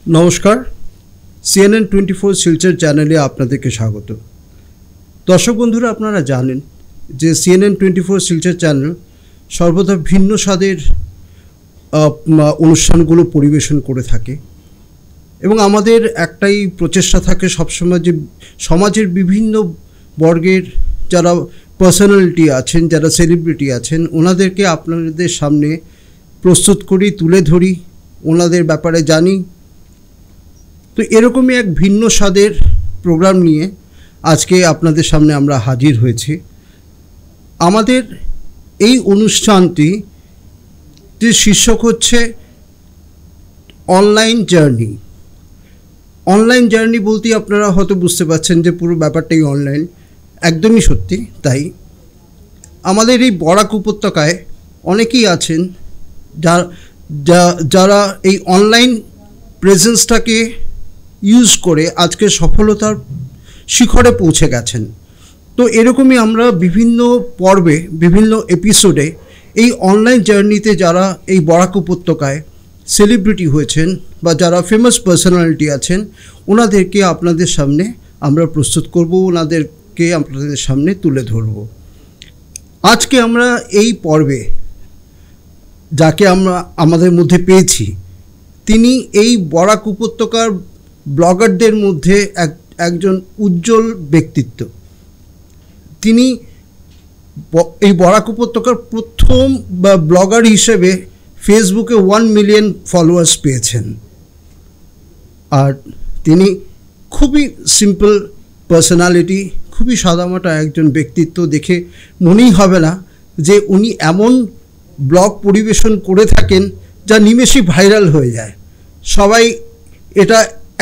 নমস্কার, CNN24 শিলচর চ্যানেলে আপনাদেরকে স্বাগত। দর্শক বন্ধুরা, আপনারা জানেন যে CNN24 শিলচর চ্যানেল সর্বদা ভিন্ন স্বাদের অনুষ্ঠানগুলো পরিবেশন করে থাকে এবং আমাদের একটাই প্রচেষ্টা থাকে সবসময় যে সমাজের বিভিন্ন বর্গের যারা পার্সোনালিটি আছেন, যারা সেলিব্রিটি আছেন, ওনাদেরকে আপনাদের সামনে প্রস্তুত করি, তুলে ধরি, ওনাদের ব্যাপারে জানি। তো এরকমই এক ভিন্ন স্বাদের প্রোগ্রাম নিয়ে আজকে আপনাদের সামনে আমরা হাজির হয়েছি। আমাদের এই অনুষ্ঠানটি যে শীর্ষক হচ্ছে অনলাইন জার্নি। অনলাইন জার্নি বলতে আপনারা হয়তো বুঝতে পারছেন যে পুরো ব্যাপারটাই অনলাইন। একদমই সত্যি তাই। আমাদের এই বরাক উপত্যকায় অনেকেই আছেন যারা এই অনলাইন প্রেজেন্সটাকে ইউজ করে আজকে সফলতার শিখরে পৌঁছে গেছেন। তো এরকমই আমরা বিভিন্ন পর্বে, বিভিন্ন এপিসোডে এই অনলাইন জার্নিতে যারা এই বরাক উপত্যকায় সেলিব্রিটি হয়েছেন বা যারা ফেমাস পার্সোনালিটি আছেন, ওনাদেরকে আপনাদের সামনে আমরা প্রস্তুত করব, ওনাদেরকে আপনাদের সামনে তুলে ধরব। আজকে আমরা এই পর্বে যাকে আমরা আমাদের মধ্যে পেয়েছি, তিনি এই বরাক উপত্যকার ব্লগারদের মধ্যে একজন উজ্জ্বল ব্যক্তিত্ব। তিনি এই বরাক উপত্যকার প্রথম ব্লগার হিসেবে ফেসবুকে 1 মিলিয়ন ফলোয়ার্স পেয়েছেন। আর তিনি খুবই সিম্পল পার্সোনালিটি, খুবই সাদামাটা একজন ব্যক্তিত্ব। দেখে মনেই হবে না যে উনি এমন ব্লগ পরিবেশন করে থাকেন যা নিমেষেই ভাইরাল হয়ে যায়। সবাই এটা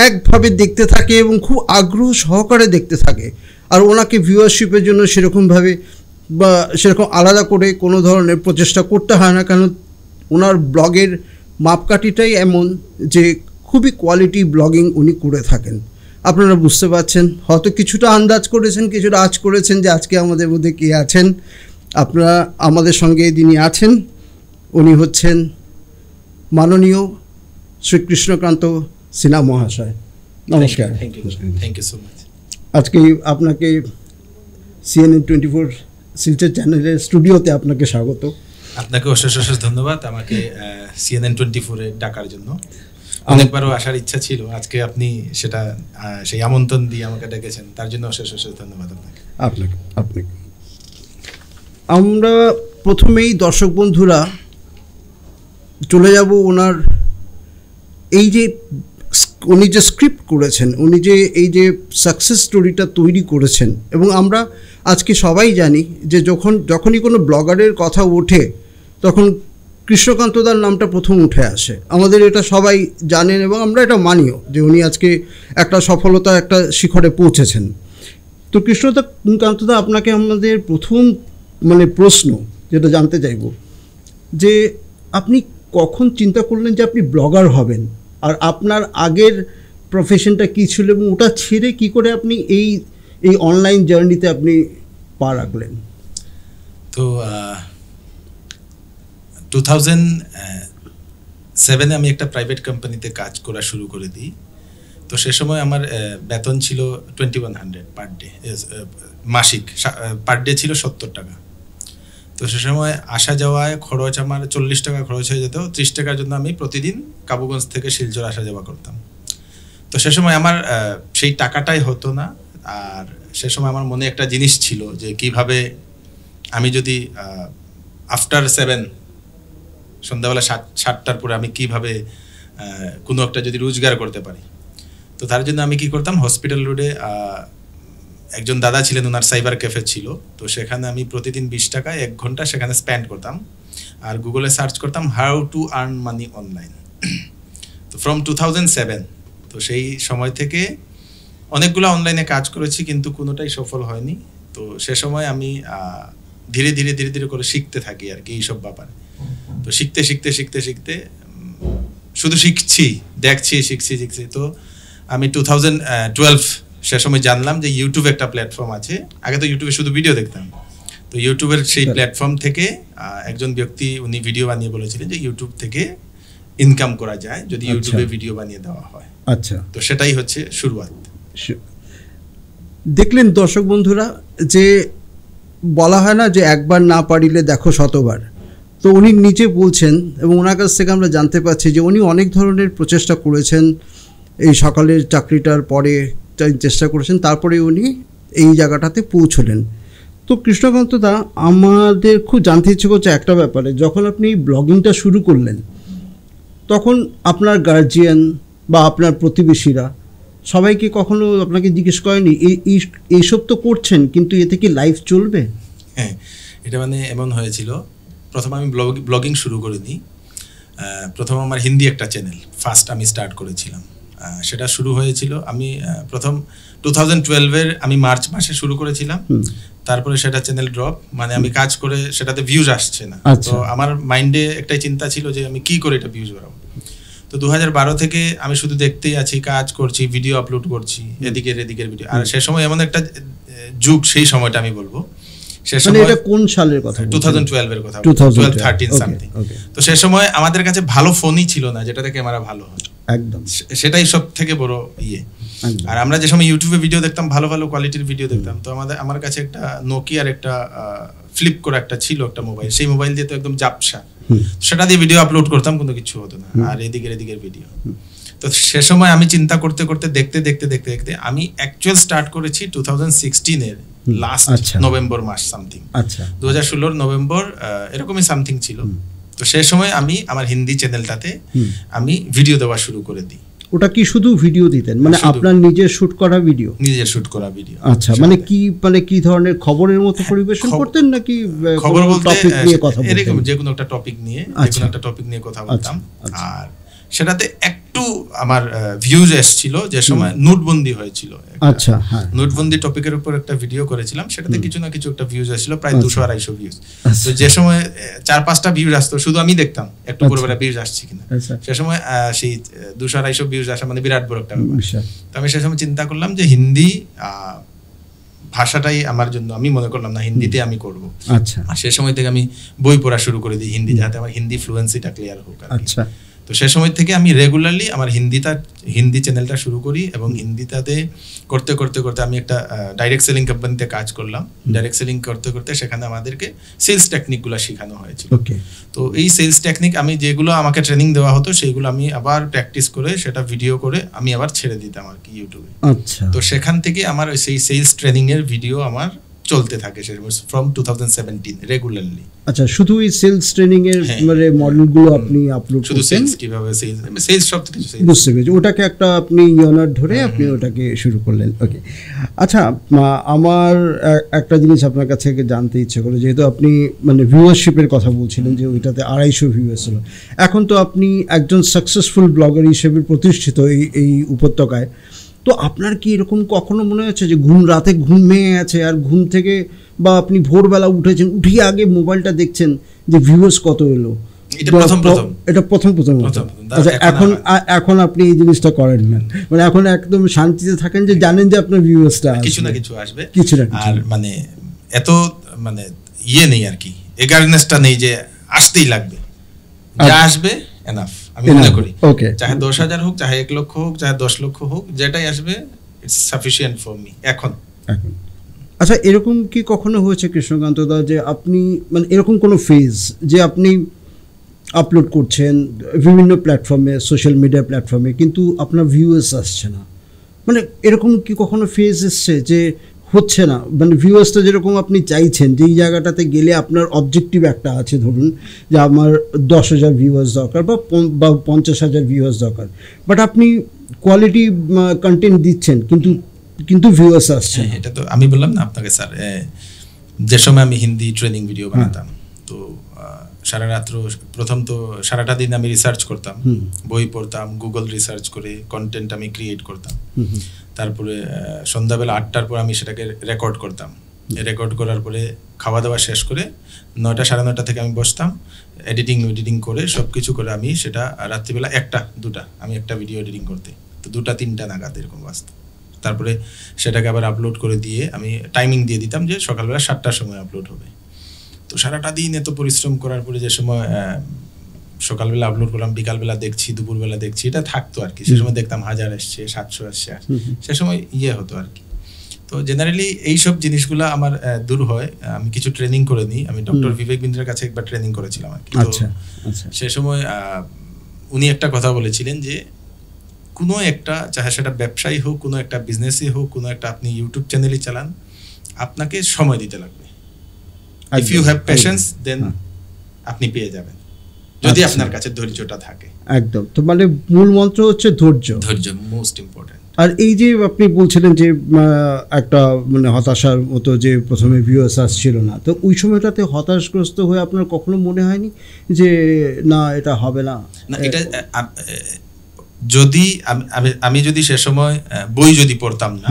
একভাবে দেখতে থাকে এবং খুব আগ্রহ সহকারে দেখতে থাকে। আর ওনাকে ভিউয়ারশিপের জন্য সেরকমভাবে বা সেরকম আলাদা করে কোনো ধরনের প্রচেষ্টা করতে হয় না, কারণ ওনার ব্লগের মাপকাঠিটাই এমন যে খুবই কোয়ালিটি ব্লগিং উনি করে থাকেন। আপনারা বুঝতে পারছেন, হয়তো কিছুটা আন্দাজ করেছেন, কিছুটা আঁচ করেছেন যে আজকে আমাদের মধ্যে কে আছেন। আপনারা আমাদের সঙ্গে যিনি আছেন উনি হচ্ছেন মাননীয় শ্রীকৃষ্ণকান্ত সিনহা মহাশয়। নমস্কার। Thank you so much. আজকে আপনাকে CNN24 শিলচর চ্যানেলের স্টুডিওতে আপনাকে স্বাগত। আপনাকে অশেষ ধন্যবাদ আমাকে CNN24 ডাকার জন্য। অনেকবারও আসার ইচ্ছা ছিল, আজকে আপনি সেটা সেই আমন্ত্রণ দিয়ে আমাকে ডেকেছেন, তার জন্য অশেষ ধন্যবাদ আপনাকে। আমরা প্রথমেই দর্শক বন্ধুরা চলে যাব ওনার উনি যে স্ক্রিপ্ট করেছেন, উনি যে এই যে সাকসেস স্টোরিটা তৈরি করেছেন। এবং আমরা আজকে সবাই জানি যে যখনই কোনো ব্লগারের কথা ওঠে তখন কৃষ্ণকান্তদার নামটা প্রথম উঠে আসে। আমাদের এটা সবাই জানেন এবং আমরা এটা মানিও যে উনি আজকে একটা সফলতা, একটা শিখরে পৌঁছেছেন। তো কৃষ্ণকান্তদা, আপনাকে আমাদের প্রথম প্রশ্ন যেটা জানতে চাইব যে আপনি কখন চিন্তা করলেন যে আপনি ব্লগার হবেন, আর আপনার আগের প্রফেশনটা কী ছিল এবং ওটা ছেড়ে কী করে আপনি এই অনলাইন জার্নিতে আপনি পা রাখলেন? তো 2007 আমি একটা প্রাইভেট কোম্পানিতে কাজ করা শুরু করে দিই। তো সে সময় আমার বেতন ছিল 2100 পার ডে, মাসিক। পার ডে ছিল 70 টাকা। তো সে সময় আসা যাওয়ায় খরচ আমার 40 টাকা খরচ হয়ে যেত। 30 টাকার জন্য আমি প্রতিদিন কাবুগঞ্জ থেকে শিলচর আসা যাওয়া করতাম। তো সে সময় আমার সেই টাকাটাই হতো না। আর সে সময় আমার মনে একটা জিনিস ছিল যে কিভাবে আমি যদি আফটার 7 সন্ধ্যাবেলা 7টার পরে আমি কিভাবে কোনো একটা যদি রোজগার করতে পারি। তো তার জন্য আমি কি করতাম, হসপিটাল রোডে একজন দাদা ছিলেন, ওনার সাইবার ক্যাফে ছিল। তো সেখানে আমি প্রতিদিন 20 টাকায় 1 ঘন্টা সেখানে স্পেন্ড করতাম আর গুগলে সার্চ করতাম how to earn money online. তো ফ্রম 2007, তো সেই সময় থেকে অনেকগুলো অনলাইনে কাজ করেছি, কিন্তু কোনোটাই সফল হয়নি। তো সে সময় আমি ধীরে ধীরে করে শিখতে থাকি আর কি এইসব ব্যাপারে। তো শিখতে শুধু দেখছি, শিখছি। তো আমি 2012 সে সময় জানলাম যে ইউটিউব একটা প্ল্যাটফর্ম আছে। আগে তো ইউটিউবে শুধু ভিডিও দেখতাম। তো ইউটিউবের সেই প্ল্যাটফর্ম থেকে একজন ব্যক্তি উনি ভিডিও বানিয়ে বলেছিলেন যে ইউটিউব থেকে ইনকাম করা যায় যদি আচ্ছা। ইউটিউবে ভিডিও বানিয়ে দেওয়া হয়। আচ্ছা, তো সেটাই হচ্ছে শুরুয়াত। দেখলেন দর্শক বন্ধুরা, যে বলা হয় না যে একবার না পারিলে দেখো শতবার। তো উনি নিজে বলছেন এবং ওনার কাছ থেকে আমরা জানতে পারছি যে উনি অনেক ধরনের প্রচেষ্টা করেছেন। এই সকালের চাকরিটার পরে চেষ্টা করেছেন, তারপরে উনি এই জায়গাটাতে পৌঁছলেন। তো কৃষ্ণকান্ত দা, আমাদের খুব জানতে ইচ্ছে করছে একটা ব্যাপারে, যখন আপনি ব্লগিংটা শুরু করলেন তখন আপনার গার্জিয়ান বা আপনার প্রতিবেশীরা সবাইকে কখনো আপনাকে জিজ্ঞেস করেনি এইসব তো করছেন কিন্তু এতে কি লাইফ চলবে? হ্যাঁ, এটা মানে এমন হয়েছিল, প্রথম আমি ব্লগিং শুরু করিনি। প্রথম আমার হিন্দি একটা চ্যানেল ফার্স্ট আমি স্টার্ট করেছিলাম। সেটা শুরু হয়েছিল আমি প্রথম 2012-এর আমি মার্চ মাসে শুরু করেছিলাম। তারপরে সেটা চ্যানেল ড্রপ, মানে আমি কাজ করে সেটাতে ভিউজ আসছে না। তো আমার মাইন্ডে একটাই চিন্তা ছিল যে আমি কি করে এটা ভিউজ বাড়াবো। তো 2012 থেকে আমি শুধু দেখতেই আছি, কাজ করছি, ভিডিও আপলোড করছি, এদিকের ভিডিও। আর সে সময় এমন একটা যুগ, সেই সময়টা আমি বলবো, সে সময় এটা কোন সালের কথা? 2012-এর কথা, 2012-13 সামথিং। তো সে সময় আমাদের কাছে ভালো ফোনই ছিল না যেটাতে ক্যামেরা ভালো হয়, একদম সেটাই সব থেকে বড় ইয়ে। আর আমরা যে সময় ইউটিউবে ভিডিও দেখতাম, ভালো ভালো কোয়ালিটির ভিডিও দেখতাম, তো আমার কাছে একটা নোকিয়ার একটা ফ্লিপ করে একটা ছিল একটা মোবাইল, সেই মোবাইল দিয়ে তো একদম জাপসা, সেটা দিয়ে ভিডিও আপলোড করতাম কিন্তু কিছু হতো না। আর এদিকের ভিডিও। তো সে সময় আমি চিন্তা করতে করতে দেখতে আমি অ্যাকচুয়াল স্টার্ট করেছি 2016-এর লাস্ট নভেম্বর মাস সামথিং। আচ্ছা, 2016 নভেম্বর এরকমই সামথিং ছিল। তো সেই সময় আমি আমার হিন্দি চ্যানেলটাতে আমি ভিডিও দেওয়া শুরু করে দিই। ওটা কি শুধু ভিডিও দিতেন, মানে আপনার নিজের শুট করা ভিডিও? নিজের শুট করা ভিডিও। আচ্ছা, মানে কি ধরনের খবরের মতো পরিবেশন করতেন নাকি খবর বলতে টপিক নিয়ে কথা বলতেন? এরকম যে কোনো একটা টপিক নিয়ে কথা বলতাম। আর সেটাতে একটু আমার ভিউজ এসেছিল যে সময় নোটবন্দি হয়েছিল। আচ্ছা, হ্যাঁ, নোটবন্দি টপিকের উপর একটা ভিডিও করেছিলাম, সেটাতে কিছু না কিছু একটা ভিউজ এসেছিল, প্রায় 200-250 ভিউজ। তো যে সময় 4-5টা ভিউজ আসতো, শুধু আমি দেখতাম একটু পরে ভিউজ আসছে কিনা। সে সময় সেই 200-250 ভিউজ আসা মানে বিরাট বড় একটা ব্যাপার। তো আমি সে সময় চিন্তা করলাম যে হিন্দি ভাষাটাই আমার জন্য, আমি মনে করলাম না হিন্দিতে আমি করব। আচ্ছা, আর সে সময় থেকে আমি বই পড়া শুরু করে দিই হিন্দি, যাতে আমার হিন্দি ফ্লুয়েন্সিটা ক্লিয়ার হোক। আচ্ছা, তো সে সময় থেকে আমি রেগুলারলি আমার হিন্দি চ্যানেলটা শুরু করি, এবং হিন্দিটাতে করতে আমি একটা ডাইরেক্ট সেলিং কোম্পানিতে কাজ করলাম। ডাইরেক্ট সেলিং করতে সেখানে আমাদেরকে সেলস টেকনিকগুলো শেখানো হয়েছিল। তো এই সেলস টেকনিক আমি যেগুলো আমাকে ট্রেনিং দেওয়া হতো, সেইগুলো আমি আবার প্র্যাকটিস করে সেটা ভিডিও করে আমি আবার ছেড়ে দিতাম আর কি ইউটিউবে। আচ্ছা, তো সেখান থেকে আমার সেই সেলস ট্রেনিং এর ভিডিও আমার চলতে থাকে ফ্রম 2017 রেগুলারলি। আচ্ছা, শুধু এই সেলস ট্রেনিং এর মানে মডেলগুলো আপনি আপলোড করতেন? শুধু সেলস, কিভাবে সেলস সব কিছু বুঝতে পেরেছি। ওটাকে একটা আপনি ইয়নার ধরে আপনি ওটাকে শুরু করলেন। ওকে, আচ্ছা, আমার একটা জিনিস আপনার কাছে জানতে ইচ্ছে করে, যেহেতু আপনি মানে ভিউয়ারশিপের কথা বলছিলেন যে ওইটাতে 250 ভিউয়ার্স ছিল, এখন তো আপনি একজন সাকসেসফুল ব্লগার হিসেবে প্রতিষ্ঠিত এই উপত্যকায়। তো আপনার কি এরকম কখনো মনে হচ্ছে যে রাতে ঘুম ভেঙে গেছে, আর ঘুম থেকে বা আপনি ভোরবেলা উঠেছেন, উঠিয়ে আগে মোবাইলটা দেখছেন যে ভিউয়ার্স কত এলো? এটা প্রথম আচ্ছা, এখন আপনি এই জিনিসটা করেন না, মানে এখন একদম শান্তিতে থাকেন যে জানেন যে আপনার ভিউয়ার্সটা কিছু না কিছু আসবে, আর মানে এত মানে ইয়ে নেই আর কি, এগারনেসটা নেই যে আসতেই লাগবে, যা আসবে এনাফ আমি মনে করি। চাহে 10,000 হোক, চাহে 1 লক্ষ হোক, চাহে 10 লক্ষ হোক, যেটাই আসবে ইটস সাফিসিয়েন্ট ফর মি এখন। আচ্ছা, এরকম কি কখনো হয়েছে কৃষ্ণকান্ত দা যে আপনি মানে এরকম কোনো ফেজ যে আপনি আপলোড করছেন বিভিন্ন প্ল্যাটফর্মে, সোশ্যাল মিডিয়া প্ল্যাটফর্মে, কিন্তু আপনার ভিউয়ার্স আসছে না? মানে এরকম কি কখনো ফেজ এসছে যে হচ্ছে না, মানে ভিউয়ার্সটা যেরকম আপনি চাইছেন, যেই জায়গাটাতে গেলে আপনার অবজেক্টিভ একটা আছে, ধরুন যে আমার 10,000 ভিউয়ার্স দরকার বা 50,000 ভিউয়ার্স দরকার, বাট আপনি কোয়ালিটি কন্টেন্ট দিচ্ছেন কিন্তু ভিউয়ার্স আসছে? এটা তো আমি বললাম না আপনাকে স্যার, যে সময় আমি হিন্দি ট্রেনিং ভিডিও বানাতাম, তো সারা রাত্র প্রথম তো সারাটা দিন আমি রিসার্চ করতাম, বই পড়তাম, গুগল রিসার্চ করে কন্টেন্ট আমি ক্রিয়েট করতাম। তারপরে সন্ধ্যাবেলা 8টার পর আমি সেটাকে রেকর্ড করতাম। রেকর্ড করার পরে খাওয়া দাওয়া শেষ করে 9টা সাড়ে 9টা থেকে আমি বসতাম, এডিটিং করে সব কিছু করে আমি সেটা রাত্রিবেলা 1টা-2টা আমি একটা ভিডিও এডিটিং করতে, তো 2টা-3টা নাগাদ এরকম বাজতো। তারপরে সেটাকে আবার আপলোড করে দিয়ে আমি টাইমিং দিয়ে দিতাম যে সকালবেলা 7টার সময় আপলোড হবে। তো সারাটা দিন এত পরিশ্রম করার পরে যে সময় সকালবেলা আপলোড করলাম, বিকালবেলা দেখছি, দুপুরবেলা দেখছি, এটা থাকতো আর কি। সে সময় দেখতাম 1000 আসছে, 700 আসছে, সে সময় হতো আর কি। তো জেনারেলি এইসব জিনিসগুলো আমার দূর হয়। আমি কিছু ট্রেনিং করে নিই। আমি ডক্টর বিবেক বিন্দ্রার কাছে একবার ট্রেনিং করেছিলাম আর কি। আচ্ছা আচ্ছা। সে সময় উনি একটা কথা বলেছিলেন যে কোনো একটা, চাহে সেটা ব্যবসায়ী হোক, কোনো একটা বিজনেসই হোক, কোনো একটা আপনি ইউটিউব চ্যানেলই চালান, আপনাকে সময় দিতে লাগবে। ইফ ইউ হ্যাভ পেশেন্স দেন আপনি পেয়ে যাবেন, যদি আপনার কাছে ধৈর্যটা থাকে। একদম। তো মানে মূল মন্ত্র হচ্ছে ধৈর্য, মোস্ট ইম্পর্টেন্ট। আর এই যে আপনি বলছিলেন যে একটা মানে হতাশার মতো যে প্রথমে ভিউয়ার্স আসছিল না, তো ওই সময়টাতে হতাশগ্রস্ত হয়ে আপনার কখনো মনে হয়নি যে না এটা হবে না? না, এটা যদি আমি যদি সে সময় বই যদি পড়তাম না,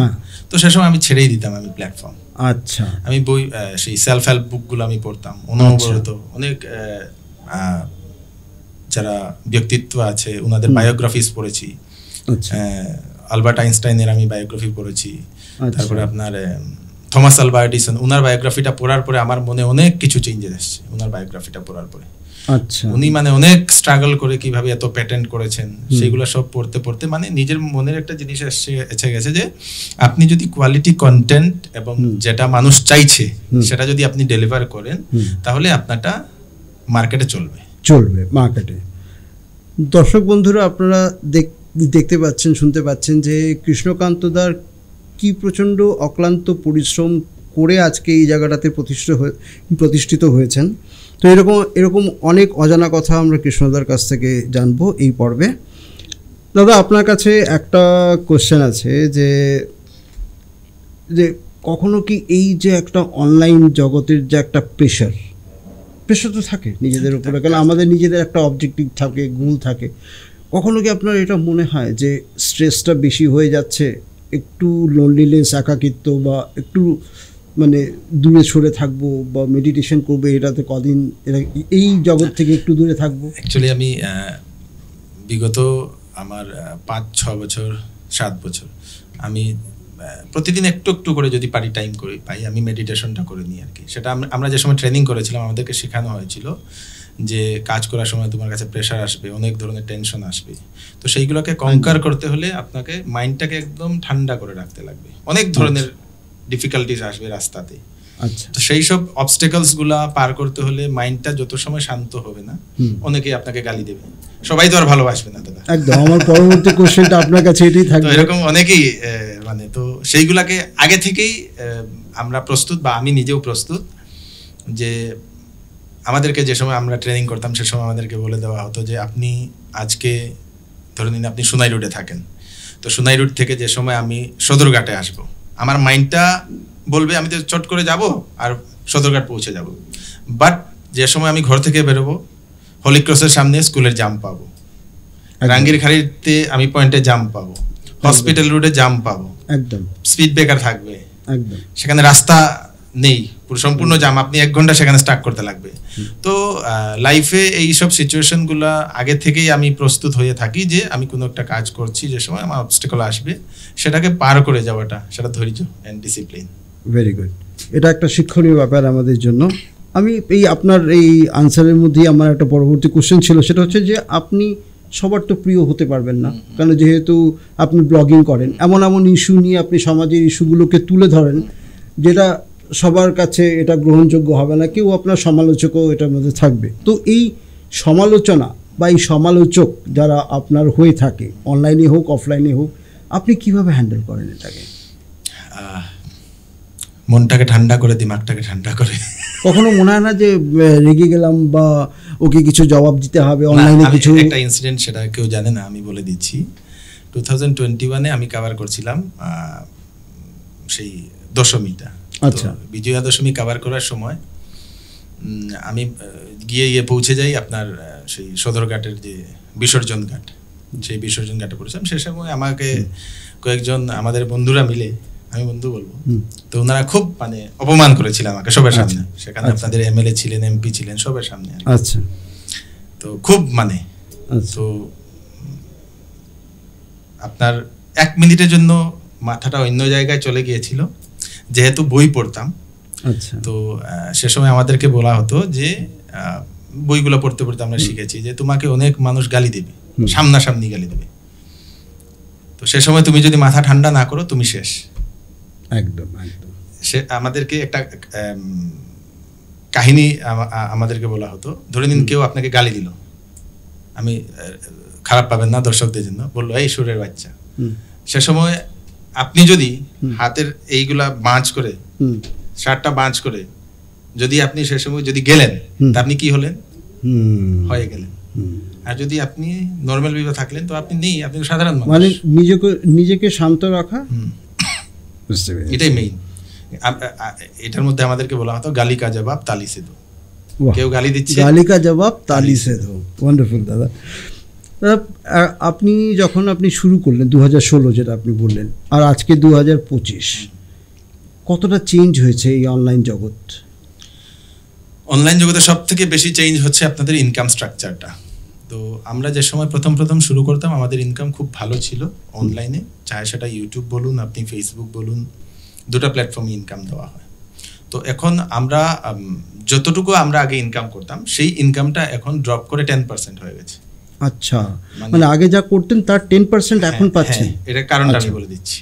তো সে সময় আমি ছেড়েই দিতাম আমি প্ল্যাটফর্ম। আচ্ছা। আমি বই, সেই সেলফ হেল্প বুকগুলো আমি পড়তাম অনবরত। অনেক যারা ব্যক্তিত্ব আছে ওনাদের বায়োগ্রাফিস পড়েছি। আলবার্ট আইনস্টাইনের আমি বায়োগ্রাফি পড়েছি। তারপরে আপনার থমাস আলভা এডিসন, ওনার বায়োগ্রাফিটা পড়ার পরে আমার মনে অনেক কিছু চেঞ্জেস এসেছে ওনার বায়োগ্রাফিটা পড়ার পরে। আচ্ছা। উনি মানে অনেক স্ট্রাগল করে কিভাবে এত প্যাটেন্ট করেছেন, সেগুলো সব পড়তে পড়তে মানে নিজের মনের একটা জিনিস এসে গেছে যে আপনি যদি কোয়ালিটি কন্টেন্ট এবং যেটা মানুষ চাইছে সেটা যদি আপনি ডেলিভার করেন, তাহলে আপনারটা মার্কেটে চলবে মার্কেটে। দর্শক বন্ধুরা, আপনারা দেখতে পাচ্ছেন, শুনতে পাচ্ছেন যে কৃষ্ণকান্তদার কি প্রচণ্ড অক্লান্ত পরিশ্রম করে আজকে এই জায়গাটাতে প্রতিষ্ঠিত হয়েছেন। তো এরকম অনেক অজানা কথা আমরা কৃষ্ণদার কাছ থেকে জানবো এই পর্বে। দাদা, আপনার কাছে একটা কোশ্চেন আছে যে কখনো কি এই যে একটা অনলাইন জগতের যে একটা প্রেশার তো থাকে নিজেদের উপরে, কারণ আমাদের নিজেদের একটা অবজেক্টিভ থাকে, গোল থাকে, কখনো কি আপনার এটা মনে হয় যে স্ট্রেসটা বেশি হয়ে যাচ্ছে, একটু লোনলিনেস, একাকিত্ব, বা একটু মানে দূরে সরে থাকবো বা মেডিটেশন করবে, এটাতে কদিন এই জগৎ থেকে একটু দূরে থাকবো? অ্যাকচুয়ালি আমি বিগত আমার 5-6 বছর 7 বছর আমি প্রতিদিন একটু একটু করে যদি পারি টাইম পাই আমি মেডিটেশনটা করে নিই আর কি। সেটা আমরা যে সময় ট্রেনিং করেছিলাম আমাদেরকে শেখানো হয়েছিল যে কাজ করার সময় তোমার কাছে প্রেশার আসবে, অনেক ধরনের টেনশন আসবে, তো সেইগুলোকে কনকার করতে হলে আপনাকে মাইন্ডটাকে একদম ঠান্ডা করে রাখতে লাগবে। অনেক ধরনের ডিফিকাল্টিস আসবে রাস্তাতে। আচ্ছা। তো সেই সব অবস্টেকলস গুলা পার করতে হলে মাইন্ডটা যত সময় শান্ত হবে না, অনেকেই আপনাকে গালি দেবে, সবাই তো আর ভালোবাসবে না দাদা। একদম। আমার পরবর্তী কোশ্চেনটা আপনার কাছে এটাই থাকবে। তো এরকম অনেকেই মানে, তো সেইগুলাকে আগে থেকেই আমরা প্রস্তুত, বা আমি নিজেও প্রস্তুত, যে আমাদেরকে যে সময় আমরা ট্রেনিং করতাম সে সময় আমাদেরকে বলে দেওয়া হতো যে আপনি আজকে ধরে নিন আপনি সোনাই রোডে থাকেন, তো সোনাই রোড থেকে যে সময় আমি সদরঘাটে আসবো, আমার মাইন্ডটা বলবে আমি তো চট করে যাব আর সদরঘাট পৌঁছে যাব, বাট যে সময় আমি ঘর থেকে বেরোবো হলি ক্রসের সামনে স্কুলের জাম পাবো, রাঙ্গির খাড়িতে আমি পয়েন্টে জাম পাবো, হসপিটাল রোডে জাম পাবো, একদম স্পিড ব্রেকার থাকবে, একদম সেখানে রাস্তা নেই, পুরো সম্পূর্ণ জাম, আপনি 1 ঘন্টা সেখানে স্টাক করতে লাগবে। তো লাইফে এই সব সিচুয়েশন গুলা আগে থেকেই আমি প্রস্তুত হয়ে থাকি যে আমি কোনো একটা কাজ করছি, যে সময় আমার অবস্টেকল আসবে সেটাকে পার করে যাওয়াটা, সেটা ধৈর্য এন্ড ডিসিপ্লিন। Very good. এটা একটা শিক্ষণীয় ব্যাপার আমাদের জন্য। আমি এই আপনার এই আনসারের মধ্যেই আমার একটা পরবর্তী কোশ্চেন ছিল, সেটা হচ্ছে যে আপনি সবার তো প্রিয় হতে পারবেন না, কারণ যেহেতু আপনি ব্লগিং করেন, এমন ইস্যু নিয়ে আপনি সমাজের ইস্যুগুলোকে তুলে ধরেন যেটা সবার কাছে এটা গ্রহণযোগ্য হবে না, কেউ আপনার সমালোচকও এটার মধ্যে থাকবে। তো এই সমালোচনা বা এই সমালোচক যারা আপনার হয়ে থাকে, অনলাইনে হোক অফলাইনে হোক, আপনি কিভাবে হ্যান্ডেল করেন এটাকে? মনটাকে ঠান্ডা করে, দিমাগটাকে ঠান্ডা করে। কখনো মনে হয় না যে রেগে গেলাম বা ওকে কিছু জবাব দিতে হবে অনলাইনে? কিছু একটা ইনসিডেন্ট, সেটা কেউ জানে না, আমি বলে দিচ্ছি। 2021-এ আমি কভার করছিলাম সেই দশমীটা। আচ্ছা। বিজয়া দশমী কভার করার সময় আমি গিয়ে পৌঁছে যাই আপনার সেই সদরঘাটের যে বিসর্জন ঘাট, সেই বিসর্জন ঘাটে পড়েছিলাম। সে সময় আমাকে কয়েকজন আমাদের বন্ধুরা মিলে, আমি বন্ধু বলবো, তো ওনারা খুব মানে অপমান করেছিল আমাকে সবার সামনে। সেখানে আপনাদের এমএলএ ছিলেন, এমপি ছিলেন, সবার সামনে। আচ্ছা। তো খুব মানে, তো আপনার 1 মিনিটের জন্য মাথাটা অন্য জায়গায় চলে গিয়েছিল, যেহেতু বই পড়তাম। আচ্ছা। তো সে সময় আমাদেরকে বলা হতো যে বইগুলো পড়তে পড়তে আমরা শিখেছি যে তোমাকে অনেক মানুষ গালি দেবে, সামনাসামনি গালি দেবে, তো সে সময় তুমি যদি মাথা ঠান্ডা না করো তুমি শেষ। একদম একদম। সে আমাদেরকে একটা কাহিনী আমাদেরকে বলা হতো, ধরে নিন কেউ আপনাকে গালি দিল, আমি খারাপ পাবেন না দর্শকদের জন্য, বললো এই সুরের বাচ্চা, সে সময় আপনি যদি হাতের এইগুলা বাঁচ করে, শার্টটা বাঁচ করে যদি আপনি সে সময় যদি গেলেন, তা আপনি কি হলেন? হয়ে গেলেন। আর যদি আপনি নর্মাল ভাবে থাকলেন তো আপনি নেই, আপনি সাধারণ মানুষ। মানে নিজেকে শান্ত রাখা, বুঝতে পেরেছি, এটাই মেইন। এটার মধ্যে আমাদেরকে বলা হতো গালি কা জবাব তালি সে দো। কেউ গালি দিচ্ছে, গালি কা জবাব তালি সে দো। ওয়ান্ডারফুল দাদা। আপনি শুরু করলেন 2016, যেটা আপনি বললেন, আর আজকে 2025, কতটা চেঞ্জ হয়েছে এই অনলাইন জগৎ? অনলাইন জগতে সব থেকে বেশি চেঞ্জ হচ্ছে আপনাদের ইনকাম স্ট্রাকচারটা। তো আমরা যে সময় প্রথম শুরু করতাম আমাদের ইনকাম খুব ভালো ছিল অনলাইনে, চাहे সেটা ইউটিউব বলুন, আপনি ফেসবুক বলুন, দুটো প্ল্যাটফর্মে ইনকাম দেওয়া হয়। তো এখন আমরা যতটুকু আমরা আগে ইনকাম করতাম সেই ইনকামটা এখন ড্রপ করে 10% হয়ে গেছে। আচ্ছা, মানে আগে যা করতেন তার 10% এখন পাচ্ছেন? এটা কারণটা আমি বলে দিচ্ছি।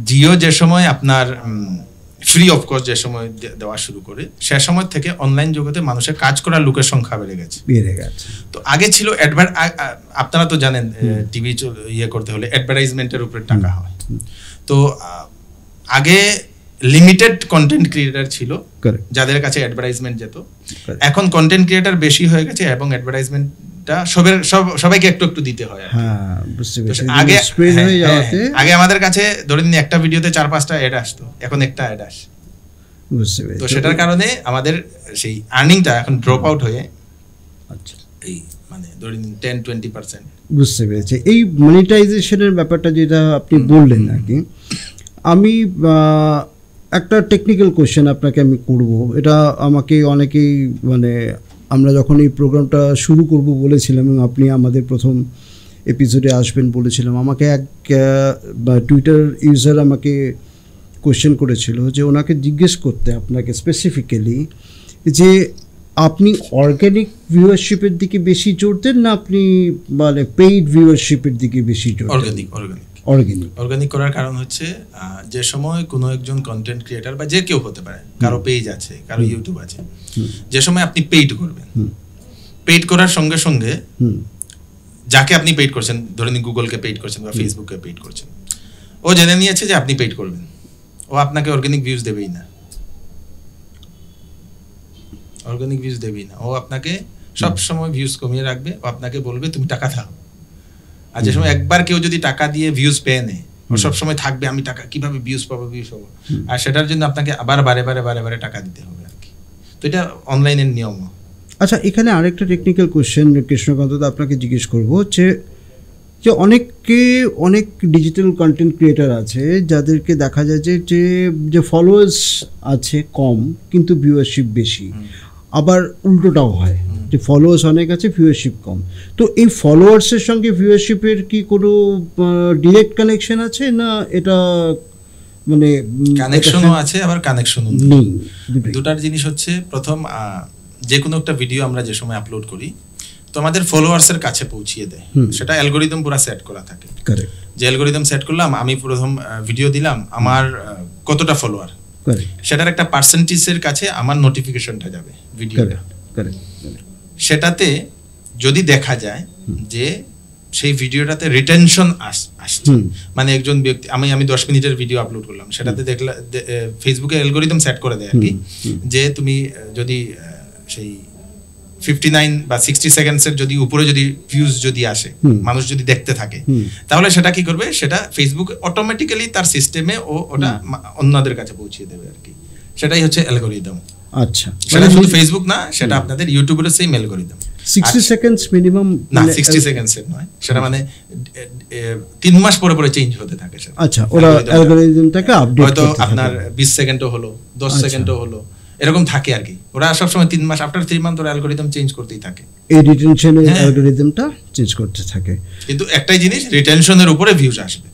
জিও যে সময় আপনার ফ্রি অফ কস্ট যে সময় দেওয়া শুরু করে, সে সময় থেকে অনলাইন জগতে মানুষের কাজ করার লোকের সংখ্যা বেড়ে গেছে। তো আগে ছিল আপনারা তো জানেন টিভি ইয়ে করতে হলে অ্যাডভার্টাইজমেন্টের উপরে টাকা হয়। তো আগে লিমিটেড কন্টেন্ট ক্রিয়েটর ছিল যাদের কাছে অ্যাডভার্টাইজমেন্ট যেত। এখন কন্টেন্ট ক্রিয়েটর বেশি হয়ে গেছে এবং অ্যাডভার্টাইজমেন্টটা সবাইকে একটু একটু দিতে হয়। আগে আমাদের কাছে ধরে নিন একটা ভিডিওতে 4-5টা অ্যাড আসতো, এখন একটা অ্যাড আসে। তো সেটার কারণে আমাদের সেই আর্নিংটা এখন ড্রপ আউট হয়ে এই মানে ধরে নিন 10-20%। বুঝতে পেরেছি। এই মনিটাইজেশনের ব্যাপারটা যেটা আপনি বললেন আর কি, আমি একটা টেকনিক্যাল কোশ্চেন আপনাকে আমি করব। এটা আমাকে অনেকেই, মানে আমরা যখন এই প্রোগ্রামটা শুরু করব বলেছিলাম এবং আপনি আমাদের প্রথম এপিসোডে আসবেন বলেছিলাম, আমাকে এক টুইটার ইউজার আমাকে কোশ্চেন করেছিল যে ওনাকে জিজ্ঞেস করতে আপনাকে স্পেসিফিক্যালি যে আপনি অর্গ্যানিক ভিউয়ারশিপের দিকে বেশি জোর দেন না আপনি মানে পেইড ভিউয়ারশিপের দিকে বেশি জোর দেন? অর্গানিক করার কারণ হচ্ছে যে সময় কোনো একজন কন্টেন্ট ক্রিয়েটার বা যে কেউ হতে পারে, কারো পেজ আছে, কারো ইউটিউব আছে, যে সময় আপনি পেইড করবেন, পেইড করার সঙ্গে সঙ্গে যাকে আপনি পেইড করছেন, ধরে নিন গুগলকে পেইড করছেন বা ফেসবুককে পেইড করছেন, ও জেনে নিয়েছে যে আপনি পেইড করবেন, ও আপনাকে অর্গানিক ভিউজ দেবেই না। ও আপনাকে সব সময় ভিউজ কমিয়ে রাখবে, ও আপনাকে বলবে তুমি টাকা দাও। আর যে সময় একবার কেউ যদি টাকা দিয়ে ভিউজ পেয়ে নেয়, ও সব সময় থাকবে আমি টাকা কিভাবে ভিউজ পাবো। আর সেটার জন্য আপনাকে আবার বারে বারে টাকা দিতে হবে আর কি। তো এটা অনলাইনের নিয়ম। আচ্ছা, এখানে আরেকটা টেকনিক্যাল কোশ্চেন কৃষ্ণকান্ত দা আপনাকে জিজ্ঞেস করবো, যে অনেক ডিজিটাল কন্টেন্ট ক্রিয়েটার আছে যাদেরকে দেখা যায় যে ফলোয়ার্স আছে কম কিন্তু ভিউয়ারশিপ বেশি, আবার উল্টোটাও হয় যে ফলোয়ার্স অনেক আছে ভিউয়ারশিপ কম। তো এই ফলোয়ার্সের সঙ্গে ভিউয়ারশিপের কি কোনো ডিরেক্ট কানেকশন আছে, না এটা মানে কানেকশনও আছে আবার কানেকশনও নেই? দুটার জিনিস হচ্ছে, প্রথম যে কোনো একটা ভিডিও আমরা যে সময় আপলোড করি তো আমাদের ফলোয়ার্সের কাছে পৌঁছিয়ে দেয়, সেটা অ্যালগোরিদম পুরো সেট করা থাকে। যে অ্যালগোরিদম সেট করলাম, আমি প্রথম ভিডিও দিলাম, আমার কতটা ফলোয়ার, সেটার একটা পার্সেন্টেজের কাছে আমার নোটিফিকেশনটা যাবে ভিডিওটা। সেটাতে যদি দেখা যায় যে সেই ভিডিওটাতে রিটেনশন আসছে, মানে একজন ব্যক্তি, আমি 10 মিনিটের ভিডিও আপলোড করলাম, সেটাতে দেখলাম ফেসবুকে অ্যালগোরিদম সেট করে দেয় আর কি, যে তুমি যদি সেই 59 বা 60 সেকেন্ডসের যদি উপরে যদি ভিউজ যদি আসে, মানুষ যদি দেখতে থাকে, তাহলে সেটা কি করবে, সেটা ফেসবুক অটোমেটিক্যালি তার সিস্টেমে ওটা অন্যদের কাছে পৌঁছে দেবে আর কি। সেটাই হচ্ছে অ্যালগোরিদম। আচ্ছা, সেটা শুধু ফেসবুক না, সেটা আপনাদের ইউটিউবের সেম অ্যালগোরিদম। 60 সেকেন্ডস মিনিমাম না, 60 সেকেন্ডসের নয়, সেটা মানে 3 মাস পরে পরে চেঞ্জ হতে থাকে সেটা। আচ্ছা, ওরা অ্যালগোরিদমটাকে আপডেট হয়তো আপনার 20 সেকেন্ডও হলো, 10 সেকেন্ডও হলো, এরকম থাকে আর কি। ওরা সবসময় 3 মাস, আফটার 3 মান্থ ওরা অ্যালগোরিদম চেঞ্জ করতেই থাকে, এই রিটেনশনের অ্যালগোরিদমটা চেঞ্জ করতে থাকে। কিন্তু একটাই জিনিস, রিটেনশনের উপরে ভিউজ আসবে।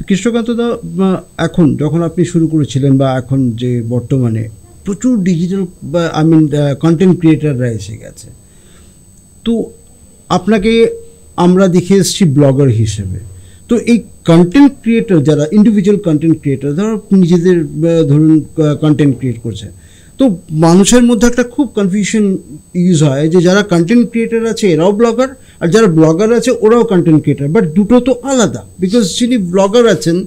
কৃষ্ণকান্ত দা, এখন যখন আপনি শুরু করেছিলেন বা এখন যে বর্তমানে প্রচুর ডিজিটাল কন্টেন্ট ক্রিয়েটাররা এসে গেছে। তো আপনাকে আমরা দেখে এসেছি ব্লগার হিসেবে। তো এই কন্টেন্ট ক্রিয়েটর যারা ইন্ডিভিজুয়াল কন্টেন্ট ক্রিয়েটর, ধরো নিজেদের ধরুন কন্টেন্ট ক্রিয়েট করছে, তো মানুষের মধ্যে একটা খুব কনফিউশন ইউজ হয় যে যারা কন্টেন্ট ক্রিয়েটার আছে এরাও ব্লগার, আর যারা ব্লগার আছে ওরাও কন্টেন্ট ক্রিয়েটার, বাট দুটো তো আলাদা। বিকজ যিনি ব্লগার আছেন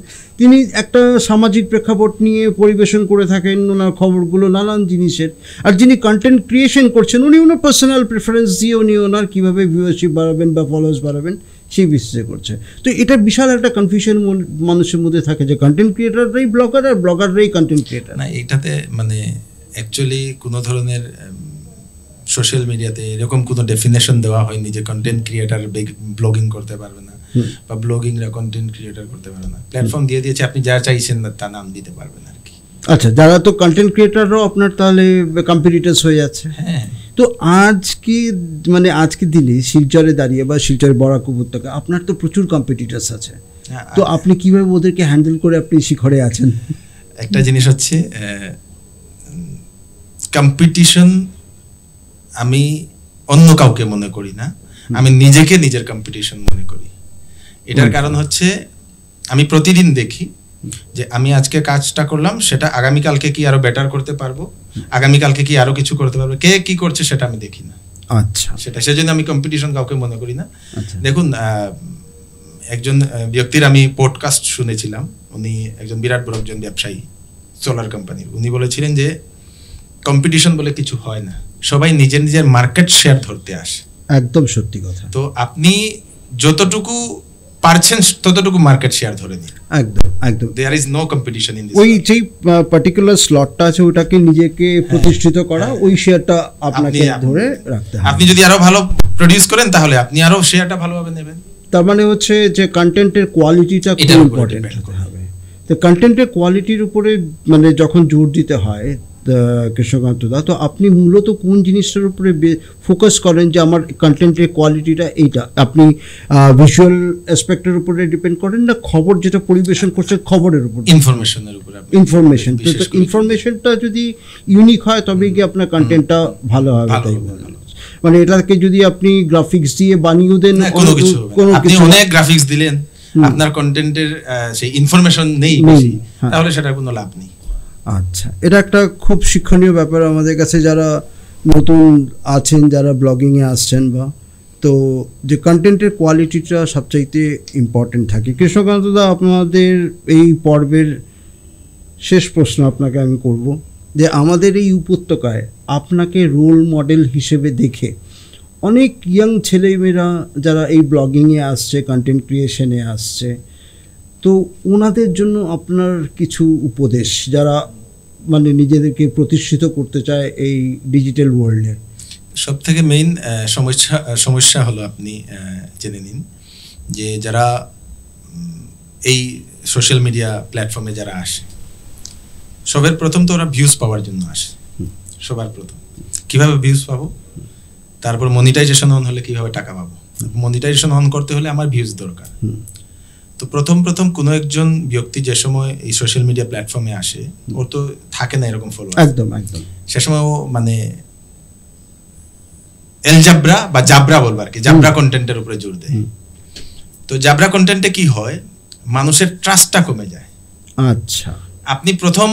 তিনি একটা সামাজিক প্রেক্ষাপট নিয়ে পরিবেশন করে থাকেন ওনার খবরগুলো নানান জিনিসের, আর যিনি কন্টেন্ট ক্রিয়েশন করছেন উনি ওনার পার্সোনাল প্রেফারেন্স দিয়ে উনি ওনার কীভাবে ভিউয়ারশিপ বাড়াবেন বা ফলোয়ার্স বাড়াবেন সেই বেসিসে করছে। তো এটা বিশাল একটা কনফিউশন মানুষের মধ্যে থাকে যে কন্টেন্ট ক্রিয়েটাররাই ব্লগার আর ব্লগাররাই কন্টেন্ট ক্রিয়েটার। না, এটাতে মানে অ্যাকচুয়ালি কোনো ধরনের সোশ্যাল মিডিয়াতে এরকম কোনো ডেফিনেশন দেওয়া হয়নি যে কন্টেন্ট ক্রিয়েটার ব্লগিং করতে পারবে না বা ব্লগিংরা কন্টেন্ট ক্রিয়েটার করতে পারবে না। প্ল্যাটফর্ম দিয়ে দিয়েছে, আপনি যা চাইছেন না তা নাম দিতে পারবেন আর কি। আচ্ছা, যারা তো কন্টেন্ট ক্রিয়েটাররাও আপনার তাহলে কম্পিটিটার্স হয়ে যাচ্ছে। হ্যাঁ, তো আজকে দিনে শিলচরে দাঁড়িয়ে বা শিলচরের বরাক উপত্যকা আপনার তো প্রচুর কম্পিটিটার্স আছে, তো আপনি কিভাবে ওদেরকে হ্যান্ডেল করে আপনি শিখরে আছেন? একটা জিনিস হচ্ছে কম্পিটিশন আমি অন্য কাউকে মনে করি না, আমি নিজেকে নিজের কম্পিটিশন মনে করি। এটার কারণ হচ্ছে আমি প্রতিদিন দেখি যে আমি আজকে কাজটা করলাম সেটা আগামীকালকে কি আরো বেটার করতে পারবো, আগামীকালকে কি আরো কিছু করতে পারবো, কে কি করছে সেটা আমি দেখি না। আচ্ছা, সেজন্য আমি কম্পিটিশন কাউকে মনে করি না। দেখুন, একজন ব্যক্তির আমি পডকাস্ট শুনেছিলাম, উনি একজন বিরাট বড় একজন ব্যবসায়ী সোলার কোম্পানির। উনি বলেছিলেন যে কম্পিটিশন বলে কিছু হয় না, সবাই নিজের নিজের মার্কেট শেয়ার ধরতে আসে। একদম সত্যি কথা। তো আপনি যতটুকু পারছেন ততটুকু মার্কেট শেয়ার ধরে নিন। একদম একদম, there is no competition in this. ওই যেই পার্টিকুলার স্লটটা আছে ওটাকে নিজেকে প্রতিষ্ঠিত করা, ওই শেয়ারটা আপনাকে ধরে রাখতে হবে। আপনি যদি আরো ভালো প্রডিউস করেন তাহলে আপনি আরো শেয়ারটা ভালোভাবে নেবেন। তার মানে হচ্ছে যে কন্টেন্টের কোয়ালিটিটা খুব ইম্পর্টেন্ট হতে হবে। তো কন্টেন্টের কোয়ালিটির উপরে মানে যখন জোর দিতে হয় কৃষ্ণকান্ত দা, তো আপনি মূলত কোন জিনিসটার উপরে ফোকাস করেন যে আমার কন্টেন্টের কোয়ালিটিটা এইটা? আপনি ভিজুয়াল অ্যাসপেক্টের উপরে ডিপেন্ড করেন না খবর যেটা পরিবেশন করছে খবরের উপর? ইনফরমেশনের উপরে। ইনফরমেশন, তো ইনফরমেশনটা যদি ইউনিক হয় তবে কি আপনার কন্টেন্টটা ভালো হবে, তাই মানে এটাকে যদি আপনি গ্রাফিক্স দিয়ে বানিয়ে দেন কোনো কিছু, আপনি অনেক গ্রাফিক্স দিলেন আপনার কন্টেন্টের সেই ইনফরমেশন নেই বেশি, তাহলে সেটার কোনো লাভ নেই। আচ্ছা, এটা একটা খুব শিক্ষণীয় ব্যাপার আমাদের কাছে যারা নতুন আছেন, যারা ব্লগিংয়ে আসছেন, বা তো যে কন্টেন্টের কোয়ালিটিটা সবচাইতে ইম্পর্টেন্ট থাকে। কৃষ্ণকান্ত দা, আপনাদের এই পর্বের শেষ প্রশ্ন আপনাকে আমি করব যে আমাদের এই উপত্যকায় আপনাকে রোল মডেল হিসেবে দেখে অনেক ইয়াং ছেলেমেয়েরা যারা এই ব্লগিংয়ে আসছে, কন্টেন্ট ক্রিয়েশনে আসছে, তো ওনাদের জন্য আপনার কিছু উপদেশ, যারা মানে নিজেদেরকে প্রতিষ্ঠিত করতে চায় এই ডিজিটাল ওয়ার্ল্ডে? সব থেকে মেইন সমস্যা হলো আপনি জেনে নিন যে যারা এই সোশ্যাল মিডিয়া প্ল্যাটফর্মে যারা আসে, সবার প্রথম তো ওরা ভিউজ পাওয়ার জন্য আসে। সবার প্রথম কিভাবে ভিউজ পাবো, তারপর মনিটাইজেশন অন হলে কিভাবে টাকা পাবো। মনিটাইজেশন অন করতে হলে আমার ভিউজ দরকার। তো প্রথম কোনো একজন ব্যক্তি যে সময় এই সোশ্যাল মিডিয়া প্ল্যাটফর্মে আসে, ওর তো থাকে না এরকম ফলোয়ার। একদম একদম, সে সময় ও মানে এলজাবরা বা জাবরা বলবো আর কি, জাবরা কন্টেন্টের উপরে জোর দেয়। তো জাবরা কন্টেন্টে কি হয়, মানুষের ট্রাস্টটা কমে যায়। আচ্ছা, আপনি প্রথম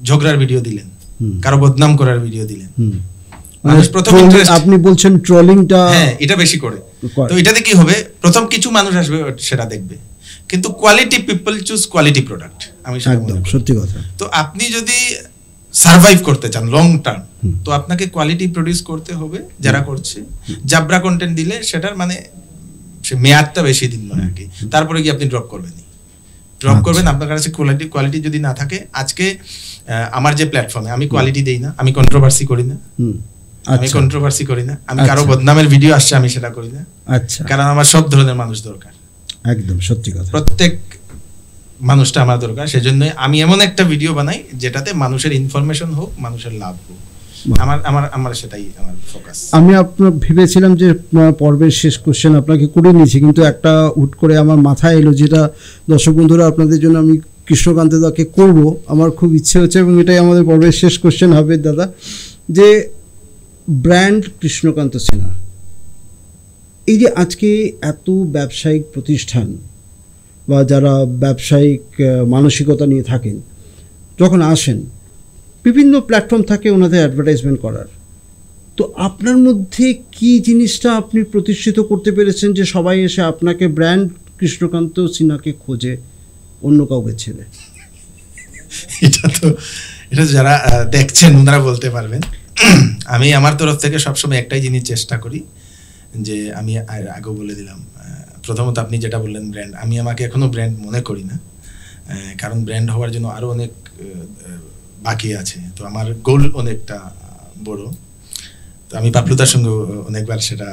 ঝগড়ার ভিডিও দিলেন, কারো বদনাম করার ভিডিও দিলেন, মানুষ প্রথম আপনি বলছেন ট্রোলিংটা, হ্যাঁ, এটা বেশি করে। তো এটাতে কি হবে, প্রথম কিছু মানুষ আসবে সেটা দেখবে, কিন্তু quality people choose quality product. আমি একদম সত্যি কথা। তো আপনি যদি সার্ভাইভ করতে চান লং টার্ম, তো আপনাকে কোয়ালিটি প্রডিউস করতে হবে। যারা করছে জাবরা কন্টেন্ট দিলে সেটার মানে সে মেয়াদটা বেশি দিন নয় আর কি, তারপরে কি আপনি ড্রপ করবেন। আপনার কাছে কোয়ালিটি যদি না থাকে, আজকে আমার যে প্ল্যাটফর্মে আমি কোয়ালিটি দেই না, আমি কন্ট্রোভার্সি করি না, আমি কারো বদনামের ভিডিও আসছে আমি সেটা করি না। আচ্ছা, কারণ আমার সব ধরনের মানুষ দরকার। একদম সত্যি কথা, প্রত্যেক মানুষটা আমার দরকার। সেজন্য আমি এমন একটা ভিডিও বানাই যেটাতে মানুষের ইনফরমেশন হোক, মানুষের লাভ হোক। আমার সেটাই আমার ফোকাস। আমি আপনার ভেবেছিলাম যে পর্বের শেষ কোশ্চেন আপনাকে করে নিয়েছি, কিন্তু একটা হুট করে আমার মাথায় এলো, যেটা দর্শক বন্ধুরা আপনাদের জন্য আমি কৃষ্ণকান্ত দাকে করব, আমার খুব ইচ্ছে হচ্ছে এবং এটাই আমাদের পর্বের শেষ কোশ্চেন হবে দাদা, যে ব্র্যান্ড কৃষ্ণকান্ত সিনহা, এই যে আজকে এত ব্যবসায়িক প্রতিষ্ঠান বা যারা ব্যবসায়িক মানসিকতা নিয়ে থাকেন, যখন আসেন বিভিন্ন প্ল্যাটফর্ম থাকে ওনাদের অ্যাডভার্টাইজমেন্ট করার, তো আপনার মধ্যে কি জিনিসটা আপনি প্রতিষ্ঠিত করতে পেরেছেন যে সবাই এসে আপনাকে ব্র্যান্ড কৃষ্ণকান্ত সিনহাকে খোঁজে অন্য কাউকে ছেড়ে? এটা যারা দেখছেন ওনারা বলতে পারবেন। আমি আমার তরফ থেকে সবসময় একটাই জিনিস চেষ্টা করি, যে আমি আগেও বলে দিলাম, প্রথমত আপনি যেটা বললেন ব্র্যান্ড, আমি আমাকে এখনো ব্র্যান্ড মনে করি না, কারণ ব্র্যান্ড হওয়ার জন্য আরও অনেক বাকি আছে। তো আমার গোল অনেকটা বড়, তো আমি পাপলুদার সঙ্গে অনেকবার সেটা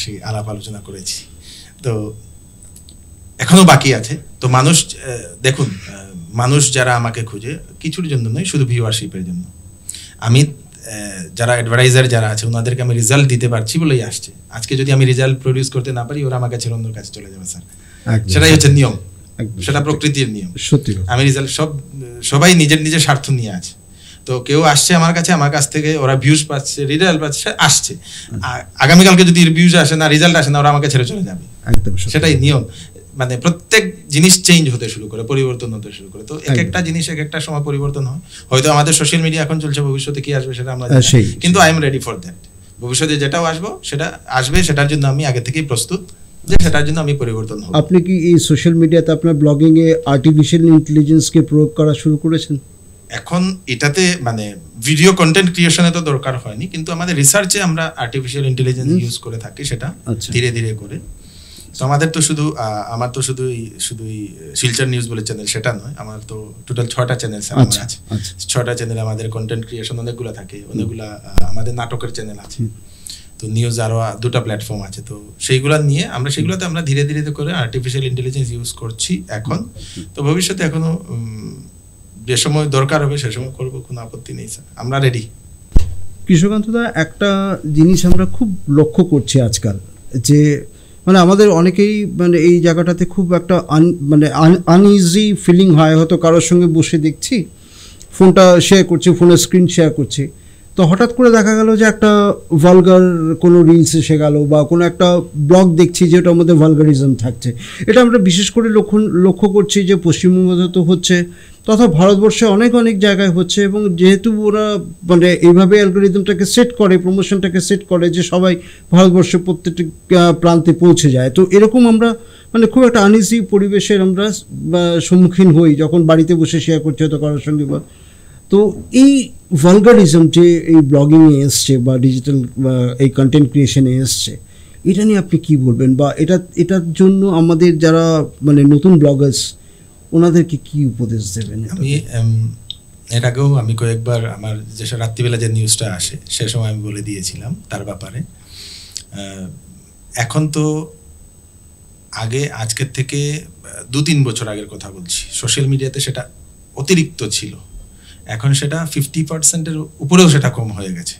সেই আলাপ আলোচনা করেছি, তো এখনো বাকি আছে। তো মানুষ দেখুন, মানুষ যারা আমাকে খুঁজে কিছুর জন্য নয়, শুধু ভিউয়ারশিপের জন্য। আমি যারা অ্যাডভার্টাইজার যারা আছে ওনাদেরকে আমি রেজাল্ট দিতে পারছি বলেই আসছে। আজকে যদি আমি রেজাল্ট প্রডিউস করতে না পারি, ওরা আমার কাছে অন্য কাছে চলে যাবে স্যার, সেটাই হচ্ছে নিয়ম, সেটা প্রকৃতির নিয়ম। সত্যি আমি রেজাল্ট সবাই নিজের নিজের স্বার্থ নিয়ে আছে। তো কেউ আসছে আমার কাছ থেকে ওরা ভিউজ পাচ্ছে, রেজাল্ট পাচ্ছে, আসছে। আগামীকালকে যদি ভিউজ আসে না, রেজাল্ট আসে না, ওরা আমাকে ছেড়ে চলে যাবে, সেটাই নিয়ম। মানে প্রত্যেক জিনিস চেঞ্জ হতে শুরু করে, পরিবর্তন হতে শুরু করে। তো এক একটা জিনিস এক একটা সময় পরিবর্তন হয়। হয়তো আমাদের সোশ্যাল মিডিয়া এখন চলছে, ভবিষ্যতে কি আসবে সেটা আমরা জানি না, কিন্তু I am ready for that. ভবিষ্যতে যেটাও আসবে সেটার জন্য আমি আগে থেকেই প্রস্তুত, যে সেটার জন্য আমি পরিবর্তন হব। আপনি কি এই সোশ্যাল মিডিয়াতে আপনার ব্লগিং এ আর্টিফিশিয়াল ইন্টেলিজেন্সকে প্রয়োগ করা শুরু করেছেন? এখন এটাতে মানে ভিডিও কন্টেন্ট ক্রিয়েশনে তো দরকার হয়নি, কিন্তু আমাদের রিসার্চে আমরা আর্টিফিশিয়াল ইন্টেলিজেন্স ইউজ করে থাকি, সেটা ধীরে ধীরে করে। তো আমাদের তো আমার তো শুধুই শিলচর নিউজ বলে চ্যানেল সেটা নয়, আমার তো টোটাল 6টা চ্যানেল আছে। 6টা চ্যানেলে আমাদের কন্টেন্ট ক্রিয়েশন অনেকগুলো থাকে, অনেকগুলা আমাদের নাটকের চ্যানেল আছে, তো নিউজ আরও 2টা প্ল্যাটফর্ম আছে। তো সেগুলোতে আমরা ধীরে ধীরে করে আর্টিফিশিয়াল ইন্টেলিজেন্স ইউজ করছি এখন। তো ভবিষ্যতে এখনো যে সময় দরকার হবে সে সময় করবো, কোনো আপত্তি নেই স্যার, আমরা রেডি। কৃষ্ণকান্তদা, একটা জিনিস আমরা খুব লক্ষ্য করছি আজকাল, যে মানে আমাদের অনেকেই মানে এই জায়গাটাতে খুব একটা আনইজি ফিলিং হয়। হয়তো কারোর সঙ্গে বসে দেখছি, ফোনটা শেয়ার করছি, ফোনের স্ক্রিন শেয়ার করছি, তো হঠাৎ করে দেখা গেল যে একটা ভালগার কোনো রিলস এসে গেল, বা কোনো একটা ব্লগ দেখছি যেটার মধ্যে ভালগারিজম থাকছে। এটা আমরা বিশেষ করে লক্ষ্য করছি যে পশ্চিমবঙ্গে তো হচ্ছে, তথা ভারতবর্ষে অনেক জায়গায় হচ্ছে। এবং যেহেতু ওরা মানে এইভাবে অ্যালগোরিদমটাকে সেট করে, প্রমোশনটাকে সেট করে যে সবাই ভারতবর্ষের প্রত্যেকটি প্রান্তে পৌঁছে যায়, তো এরকম আমরা মানে খুব একটা আনইজি পরিবেশের আমরা সম্মুখীন হই যখন বাড়িতে বসে শেয়ার করছি হয়তো কারোর সঙ্গে। তো এই ভালগারিজম যে এই ব্লগিংয়ে এসছে বা ডিজিটাল এই কন্টেন্ট ক্রিয়েশনে এসছে, এটা নিয়ে আপনি কি বলবেন? বা এটার জন্য আমাদের যারা মানে নতুন ব্লগার্স, ওনাদেরকে কি উপদেশ দেবেন? এর আগেও আমি কয়েকবার আমার যেসব রাত্রিবেলা যে নিউজটা আসে সে সময় আমি বলে দিয়েছিলাম তার ব্যাপারে। এখন তো আজকের থেকে 2-3 বছর আগের কথা বলছি, সোশ্যাল মিডিয়াতে সেটা অতিরিক্ত ছিল, এখন সেটা 50%-এর উপরেও সেটা কম হয়ে গেছে।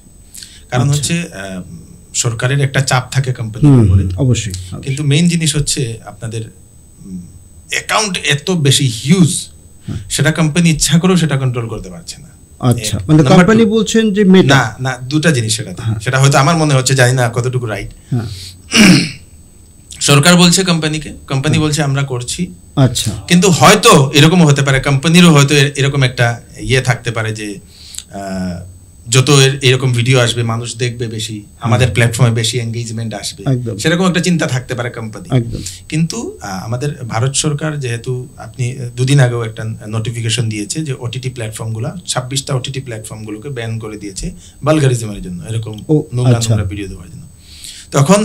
কারণ হচ্ছে সরকারের একটা চাপ থাকে কোম্পানির উপরে, অবশ্যই, কিন্তু মেইন জিনিস হচ্ছে আপনাদের অ্যাকাউন্ট এত বেশি হিউজ, সেটা কোম্পানি ইচ্ছা করেও সেটা কন্ট্রোল করতে পারছে না। আচ্ছা, মানে কোম্পানি বলছেন যে না, দুটা জিনিস সেটা হয়তো আমার মনে হচ্ছে, জানি না কতটুকু রাইট। সরকার বলছে কোম্পানি বলছে আমরা করছি, আচ্ছা, কিন্তু হয়তো এরকম হতে পারে কোম্পানিরও হয়তো এরকম একটা থাকতে পারে যে যত এরকম ভিডিও আসবে মানুষ দেখবে বেশি, আমাদের প্ল্যাটফর্মে বেশি এঙ্গেজমেন্ট আসবে, সেরকম একটা চিন্তা থাকতে পারে কোম্পানি। কিন্তু আমাদের ভারত সরকার যেহেতু, আপনি 2 দিন আগেও একটা নোটিফিকেশন দিয়েছে যে ওটিটি প্ল্যাটফর্মগুলো 26টা ওটিটি প্ল্যাটফর্মগুলোকে ব্যান করে দিয়েছে ভালগারিজমের জন্য, এরকম নোংরা ভিডিও দেওয়ার জন্য। তখন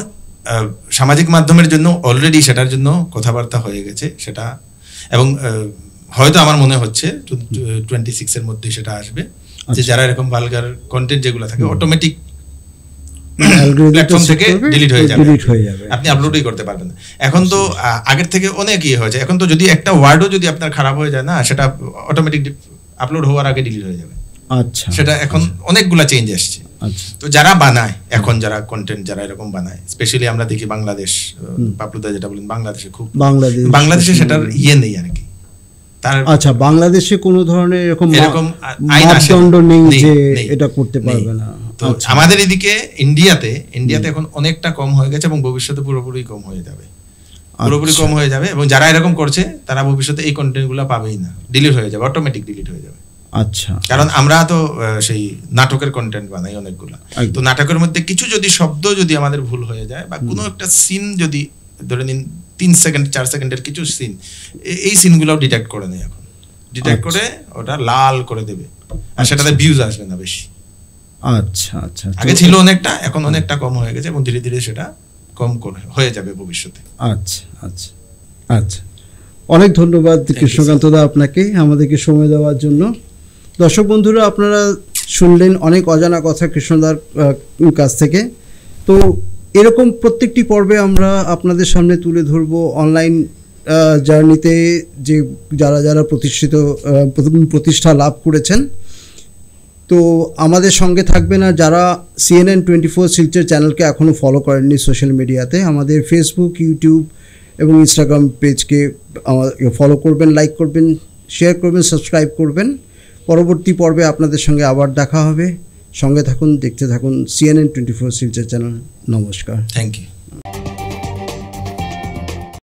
সামাজিক মাধ্যমের জন্য অলরেডি সেটার জন্য কথাবার্তা হয়ে গেছে সেটা, এবং হয়তো আমার মনে হচ্ছে 26-এর মধ্যে সেটা আসবে, যে যারা এরকম ভালগার কন্টেন্ট যেগুলো থাকে অটোমেটিক প্ল্যাটফর্ম থেকে ডিলিট হয়ে যাবে, আপনি আপলোডই করতে পারবেন না। এখন তো আগের থেকে অনেক হয়েছে, এখন তো যদি একটা ওয়ার্ডও যদি আপনার খারাপ হয়ে যায় না, সেটা অটোমেটিক আপলোড হওয়ার আগে ডিলিট হয়ে যাবে। আচ্ছা, সেটা এখন অনেকগুলা চেঞ্জ আসছে। তো যারা বানায় এখন, যারা কন্টেন্ট যারা এরকম বানায়, স্পেশালি আমরা দেখি বাংলাদেশ, পাপলুদা যেটা বলেন বাংলাদেশে খুব, বাংলাদেশে সেটার নেই আর কি, তার আচ্ছা, বাংলাদেশে কোনো ধরনের এরকম এরকম আইন আসে মাপদণ্ড নেই নেই, যে নেই, এটা করতে পারবে নেই। না। তো আচ্ছা। আমাদের এদিকে ইন্ডিয়াতে এখন অনেকটা কম হয়ে গেছে এবং ভবিষ্যতে পুরোপুরি কম হয়ে যাবে, পুরোপুরি আচ্ছা। কম হয়ে যাবে। এবং যারা এরকম করছে তারা ভবিষ্যতে এই কন্টেন্টগুলো পাবেই না, ডিলিট হয়ে যাবে, অটোমেটিক ডিলিট হয়ে যাবে। আচ্ছা, কারণ আমরা তো সেই নাটকের কন্টেন্ট বানাই অনেকগুলো। একদম। তো নাটকের মধ্যে কিছু যদি শব্দ যদি আমাদের ভুল হয়ে যায় বা কোনো একটা সিন যদি ধরে নিন 3 সেকেন্ড 4 সেকেন্ডের কিছু সিন, এই সিনগুলোও ডিটেক্ট করে নেয় এখন, ডিটেক্ট করে ওটা লাল করে দেবে, আর সেটাতে ভিউজ আসবে না বেশি। আচ্ছা আচ্ছা, আগে ছিল অনেকটা, এখন অনেকটা কম হয়ে গেছে এবং ধীরে ধীরে সেটা কম করে হয়ে যাবে ভবিষ্যতে। আচ্ছা আচ্ছা আচ্ছা, অনেক ধন্যবাদ কৃষ্ণকান্ত দা আপনাকে আমাদেরকে সময় দেওয়ার জন্য। দর্শক বন্ধুরা, আপনারা শুনলেন অনেক অজানা কথা কৃষ্ণদার কাছ থেকে। তো এরকম প্রত্যেকটি পর্বে আমরা আপনাদের সামনে তুলে ধরবো অনলাইন জার্নিতে যে যারা প্রতিষ্ঠা লাভ করেছেন। তো আমাদের সঙ্গে থাকবেন, আর যারা CNN 24 শিলচর চ্যানেলকে এখনও ফলো করেননি সোশ্যাল মিডিয়াতে, আমাদের ফেসবুক, ইউটিউব এবং ইনস্টাগ্রাম পেজকে ফলো করবেন, লাইক করবেন, শেয়ার করবেন, সাবস্ক্রাইব করবেন। পরবর্তী পর্বে আপনাদের সঙ্গে আবার দেখা হবে। সঙ্গে থাকুন, দেখতে থাকুন CNN 24 শিলচর চ্যানেল। নমস্কার। Thank you.